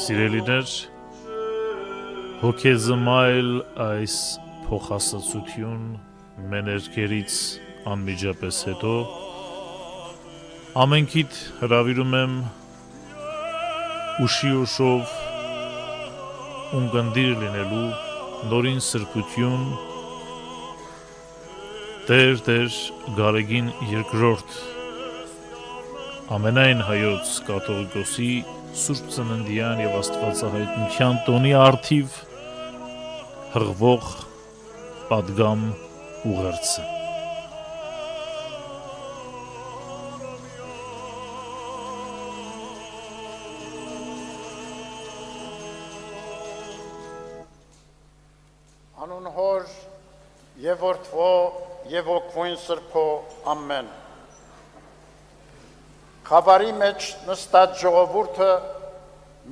Սիրելիներ, հոգեզմայլ այս փոխասացություն մեներկերից անմիջապես հետո ամենքիդ հրավիրում եմ ուշի ուշով ունգնդիր լինելու նորին սրբություն Տեր Գարեգին երկրորդ ամենայն հայոց կաթողիկոսի Սուրբ Ծննդյան եւ Աստվածահայտնության տոնի արդիվ հղվող պատգամ ուղերձը։ Անուն Հոր եւ Որդվո եւ Ոգվույն Սրբո ամեն։ Խավարի մեջ նստած ժողովուրդը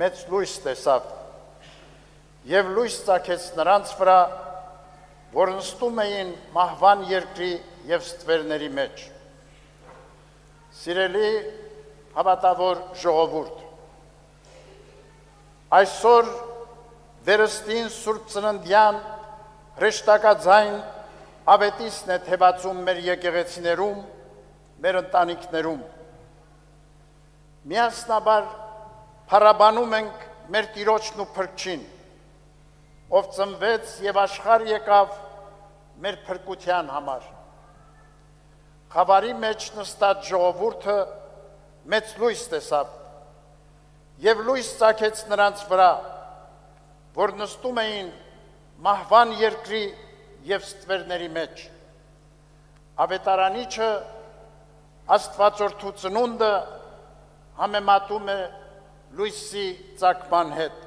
մեծ լույս տեսավ եւ լույս ծագեց նրանց վրա, որ նստում էին մահվան երկրի եւ ստվերների մեջ։ Սիրելի հավատավոր ժողովուրդ, այսօր վերստին Սուրբ Ծննդյան հրեշտակաձայն ավետիսն է թևածում մեր եկեղեցիներում, մեր ընտանիքներում։ Միասնաբար փառաբանում ենք մեր Տիրոջն ու Փրկչին, ով ծնվեց եւ աշխարհ եկավ մեր փրկության համար։ Խավարի մեջ նստած ժողովուրդը մեծ լույս տեսավ եւ լույս ծագեց նրանց վրա, որ նստում էին մահվան երկրի եւ ստվերների մեջ։ Ավետարանիչը Աստվածորդու ծնունդը համեմատում է լույսի ծագման հետ։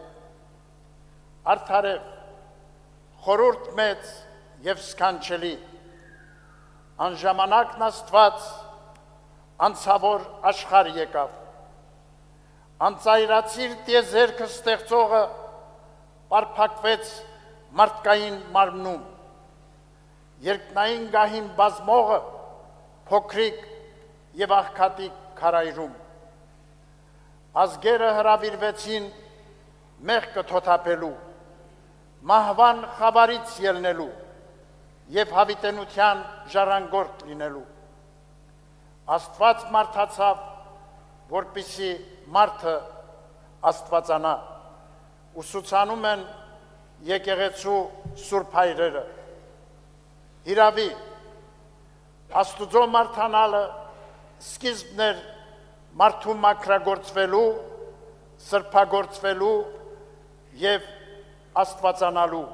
Արդարև, խորհուրդ մեծ եւ սքանչելի, անժամանակն Աստված անցավոր աշխարհ եկավ։ Անծայրացիր տիեզերքը ստեղծողը պարփակվեց մարդկային մարմնում։ Երկնային գահին բազմողը փոքրիկ եւ աղքատիկ քարայրում։ Ազգերը հրավիրվեցին մեղքը թոթափելու, մահվան խավարից ելնելու եւ հավիտենության ժառանգորդ լինելու։ Աստված մարդացավ, որպեսզի մարդը աստվածանա։ Ուսուցանում են եկեղեցու սուրբ հայրերը։ Հիրավի, Աստուծո մարդանալը սկիզբն էր մարդու մաքրագործվելու, սրբագործվելու եւ աստվածանալու։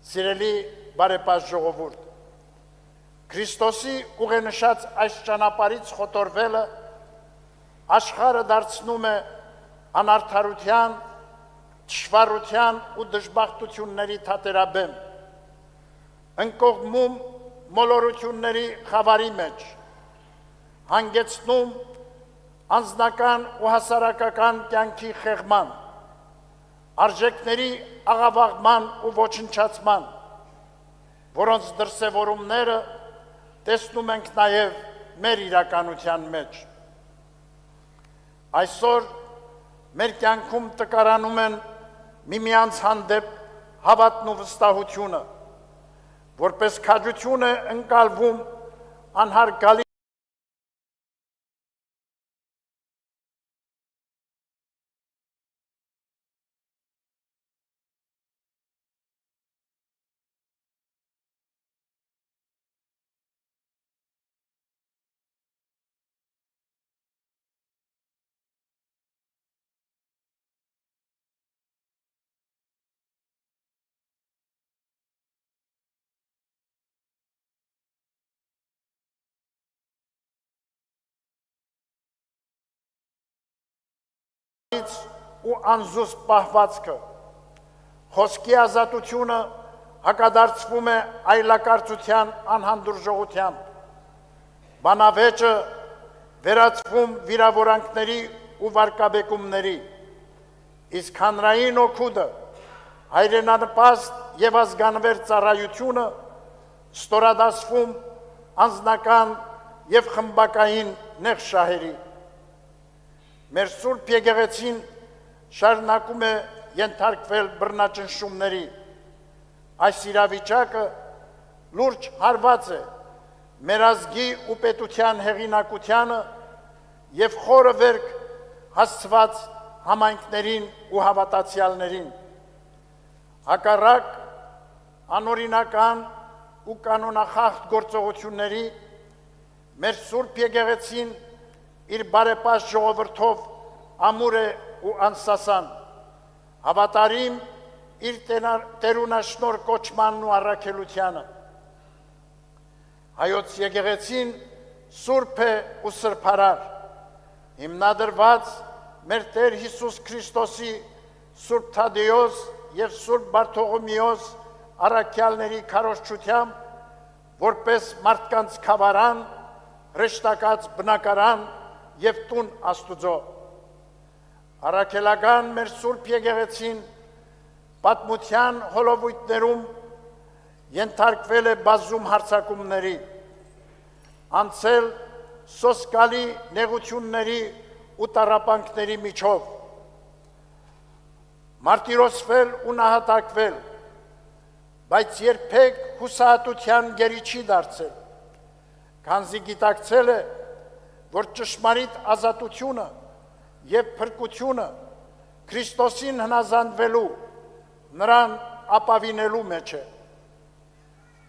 Սիրելի բարեպաշտ ժողովուրդ, Քրիստոսի ուղենշած այս ճանապարհից խոտորվելը աշխարհը դարձնում է անարդարության, թշվառության ու դժբախտությունների թատերաբեմ, ընկողմում մոլորությունների խավարի մեջ, հանգեցնում անձնական ու հասարակական կյանքի խեղման, արժեքների աղավաղման ու ոչնչացման, որոնց դրսևորումները տեսնում ենք նաև մեր իրականության մեջ։ Այսօր մեր կյանքում տկարանում են միմյանց հանդեպ հավատն ու վստահությունը, որպես քաջություն է ընկալվում անհարգալի ու անզուսպ պահվածքը, խոսքի ազատությունը հակադարձվում է այլակարծության անհանդուրժողությամբ, բանավեճը վերածվում վիրավորանքների ու վարկաբեկումների, իսկ հանրային օգուտը հայրենանպաստ եւ ազգանվեր ծառայությունը ստորադասվում անձնական եւ խմբակային նեղ շահերի։ Մեր Սուրբ Եկեղեցին շարունակում է ենթարկվել բռնաճնշումների։ Այս իրավիճակը լուրջ հարված է մեր ազգի ու պետության հեղինակությանը և խորը վերք հասցված համայնքներին ու հավատացյալներին։ Հակառակ անօրինական ու կանոնախախտ գործողությունների մեր Սուրբ Եկեղեցին իր բարեպաշտ ժողովրդով ամուր է ու անսասան, հավատարիմ իր տերունաշնոր կոչմանն ու առաքելությանը։ Հայոց եկեղեցին սուրբ է ու սրբարար, հիմնադրված մեր Տեր Հիսուս Քրիստոսի Սուրբ Թադեոս և Սուրբ Բարթողոմեոս առաքյալների քարոզչությամբ, որպես մարդկանց քավարան, հրեշտակած բնակարան և տուն Աստուծո։ Առաքելական մեր Սուրբ Եկեղեցին պատմության հոլովույթներում ենթարկվել է բազում հարձակումների, անցել սոսկալի նեղությունների ու տառապանքների միջով, մարտիրոսվել ու նահատակվել, բայց երբեք հուսահատության գերի չի դարձել, քանզի գիտակցել է, որ ճշմարիտ ազատությունը և փրկությունը Քրիստոսին հնազանդվելու, նրան ապավինելու մեջ է։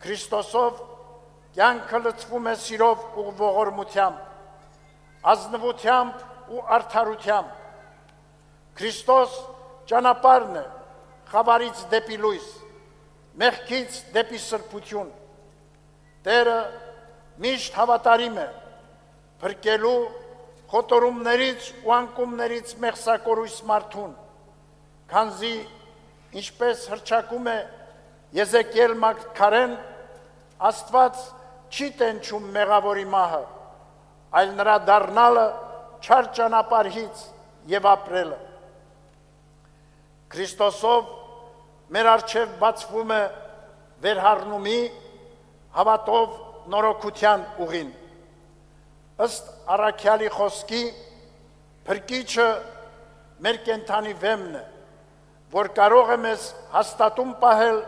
Քրիստոսով կյանքը լցվում է սիրով ու ողորմությամբ, ազնվությամբ ու արդարությամբ։ Քրիստոս ճանապարհն է խավարից դեպի լույս, մեղքից դեպի սրբություն։ Տերը միշտ հավատարիմ է փրկելու խոտորումներից ու անկումներից մեղսակորույս մարդուն, քանզի ինչպես հռչակում է Եզեկիել մարգարեն, Աստված չի տենչում մեղավորի մահը, այլ նրա դառնալը չար ճանապարհից և ապրելը։ Քրիստոսով մեր առջև բացվում է վերհառնումի, հավատով նորոգության ուղին։ Ըստ առաքյալի խոսքի, փրկիչը մեր կենդանի վեմն է, որ կարող է մեզ հաստատում պահել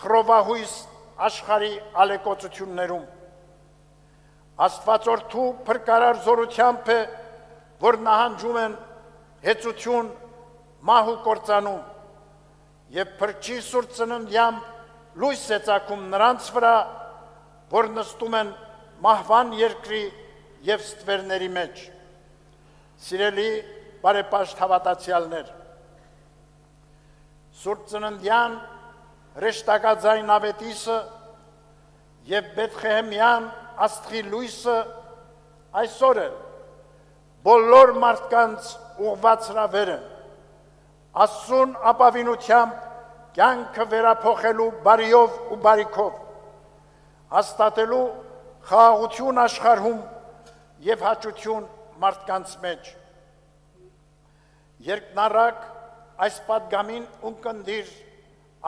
խռովահույս աշխարհի ալեկոծություններում։ Աստվածորդու փրկարար զորությամբ է, որ նահանջում են հեծություն, մահ ու կործանում, և փրկչի սուրբ ծննդյամբ լույս է ծագում նրանց վրա, որ նստում են մահվան երկրի և ստվերների մեջ։ Սիրելի բարեպաշտ հավատացյալներ, Սուրբ Ծննդյան հրեշտակաձայն ավետիսը և Բեթխեհեմյան աստղի լույսը այսօր էլ բոլոր մարդկանց ուղղված հրավեր են, Աստծուն ապավինությամբ կյանքը վերափոխելու բարիով ու բարիքով, հաստատելու խաղաղություն աշխարհում և հաճություն մարդկանց մեջ։ Երկնառակ այս պատգամին ունկնդիր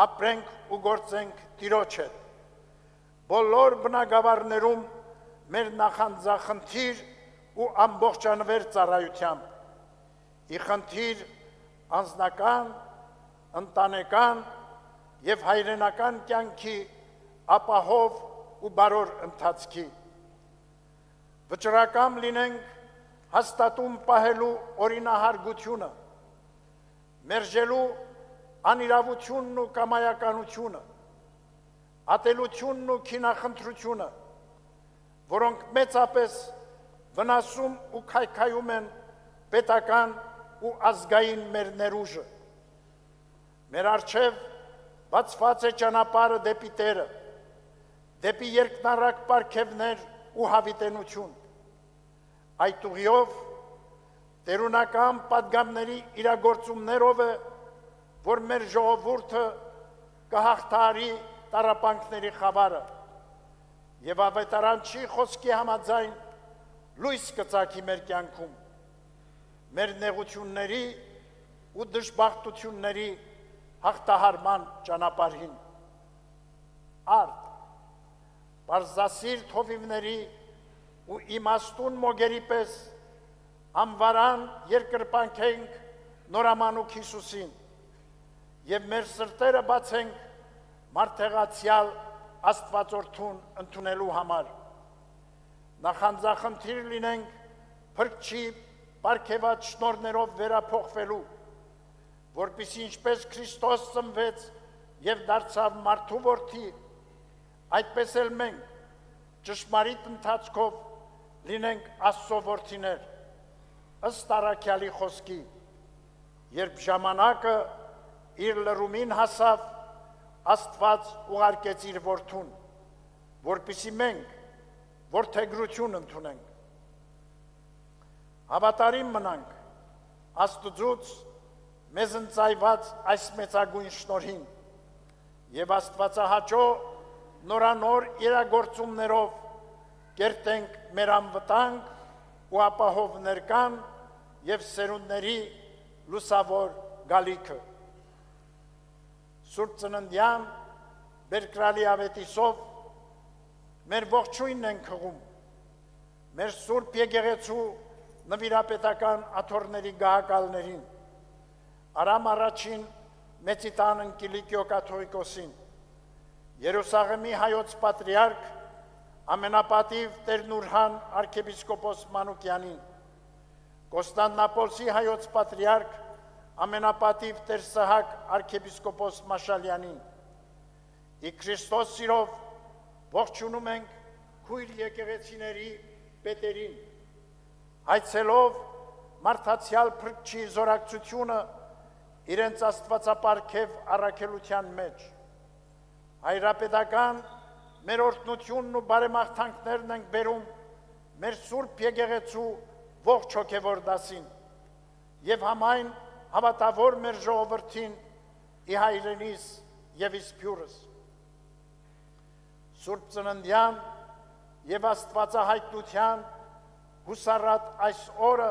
ապրենք ու գործենք Տիրոջ հետ։ Բոլոր բնագավառներում մեր նախանձախնդիր ու ամբողջանվեր ծառայությամբ, ի խնդիր անձնական, ընտանեկան և հայրենական կյանքի ապահով ու բարոր ընթացքի։ Վճռակամ լինենք հաստատում պահելու օրինահարգությունը, մերժելու անիրավությունն ու կամայականությունը, ատելությունն ու քինախնդրությունը, որոնք մեծապես վնասում ու քայքայում են պետական ու ազգային մեր ներուժը։ Մեր առջև բացված է ճանապարհը դեպի Տերը, դեպի երկնառակ պարգևներ ու հավիտենություն։ Այդ ուղիով տերունական պատգամների իրագործումներով է, որ մեր ժողովուրդը կհաղթահարի տառապանքների խավարը և ավետարանչի խոսքի համաձայն լույս կծագի մեր կյանքում, մեր նեղությունների ու դժբախտությունների հաղթահարման ճանապարհին։ Արդ, պարզասիրտ հովիվների ու իմաստուն մոգերի պես անվարան երկրպանքենք նորամանուկ Հիսուսին եւ մեր սրտերը բացենք մարդեղացյալ Աստվածորդուն ընդունելու համար։ Նախանձախնդիր լինենք փրկչի պարգևած շնորհներով վերափոխվելու, որպեսզի ինչպես Քրիստոս ծնվեց եւ դարձավ մարդու որդի, այդպես էլ մենք ճշմարիտ ընթացքով լինենք Աստծո որդիներ, ըստ առաքյալի խոսքի, երբ ժամանակը իր լրումին հասավ, Աստված ուղարկեց իր որդուն, որպեսզի մենք որդեգրություն ընդունենք։ Հավատարիմ մնանք Աստծուց մեզ ընծայված այս մեծագույն շնորհին եւ Աստվածահաճո նորանոր իրագործումներով կերտենք մեր անվտանգ ու ապահով ներկան եւ սերունդների լուսավոր գալիքը։ Սուրբ Ծննդյան Բերկրալի ավետիսով մեր ողջույնն ենք հղում մեր Սուրբ Եկեղեցու նվիրապետական աթոռների գահակալներին, Արամ առաջին Մեծիտան Կիլիկիո կաթողիկոսին, Երուսաղեմի հայոց պատրիարք ամենապատիվ Տեր Նուրհան arczepiskopos Մանուկյանին, Կոստանդնապոլսի հայոց պատրիարք ամենապատիվ Տեր Սահակ arczepiskopos Մաշալյանին, ի Քրիստոս սիրով ողջունում ենք քույր եկեղեցիների պետերին, հայցելով մարդացյալ փրկչի զորակցությունը իրենց աստվածապարգև առաքելության մեջ, հայրապետական մեր օրհնությունն ու բարեմաղթանքներն ենք բերում մեր Սուրբ Եկեղեցու ողջ հոգևոր դասին եւ համայն հավատավոր մեր ժողովրդին ի հայրենիս եւ իսփյուրս։ Սուրբ Ծննդյան եւ Աստվածահայտնության հուսառատ այս օրը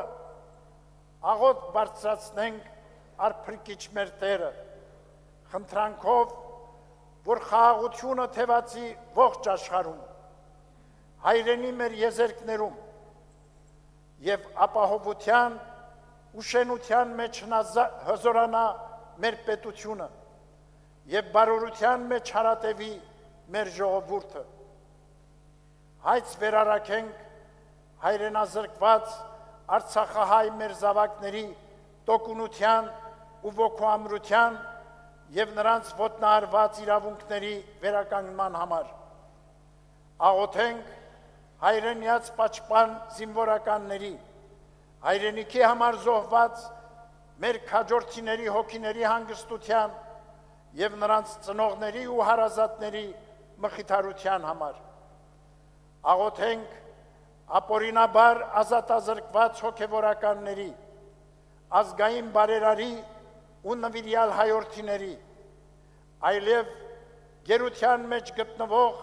աղոտ բարձրացնենք արփրկիչ մեր Տերը, խնդրանքով, որ խաղաղությունը թևածի ողջ աշխարհում, հայրենի մեր եզերքներում եւ ապահովության ու շենության մեջ հզորանա մեր պետությունը եւ բարօրության մեջ հարատևի մեր ժողովուրդը։ Հայց վերարակենք հայրենազրկված Արցախահայ մեր զավակների տոկունության ու ոգուամրության եւ նրանց ոտնահարված իրավունքների վերականգնման համար։ Աղոթենք հայրենյաց պաշտպան զինվորականների, հայրենիքի համար զոհված մեր քաջորդիների հոգիների հանգստության եւ նրանց ծնողների ու հարազատների մխիթարության համար։ Աղոթենք ապօրինաբար ազատազրկված հոգևորականների, ազգային բարերարի ու նվիրյալ հայորդիների, այլև գերության մեջ գտնվող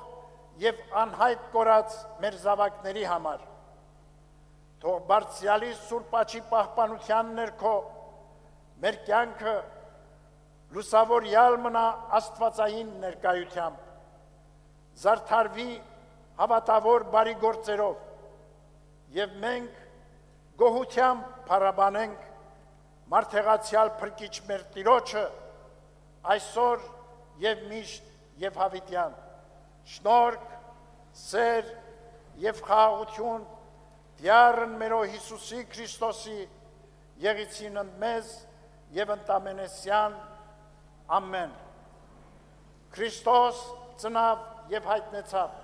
եւ անհայտ կորած մեր զավակների համար։ Թող Բարձրյալի Սուրբ Աչի պահպանության ներքո մեր կյանքը լուսավորյալ մնա աստվածային ներկայությամբ, զարդարվի հավատավոր բարի գործերով եւ մենք գոհությամբ փառաբանենք մարդեղացյալ փրկիչ մեր Տիրոջը այսօր եւ միշտ եւ հավիտյան։ Շնորհք, սեր եւ խաղաղություն Դյարն մերո Հիսուսի Քրիստոսի եղիցին մեզ եւ ընտամենեսյան ամեն։ Քրիստոս ծնավ եւ հայտնեցավ։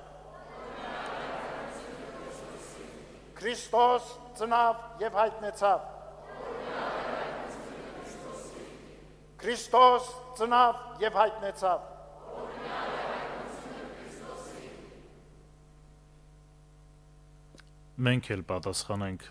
Քրիստոս ծնավ եւ հայտնեցավ։ Քրիստոս ծնավ եւ հայտնեցավ։ Մենք էլ պատասխանենք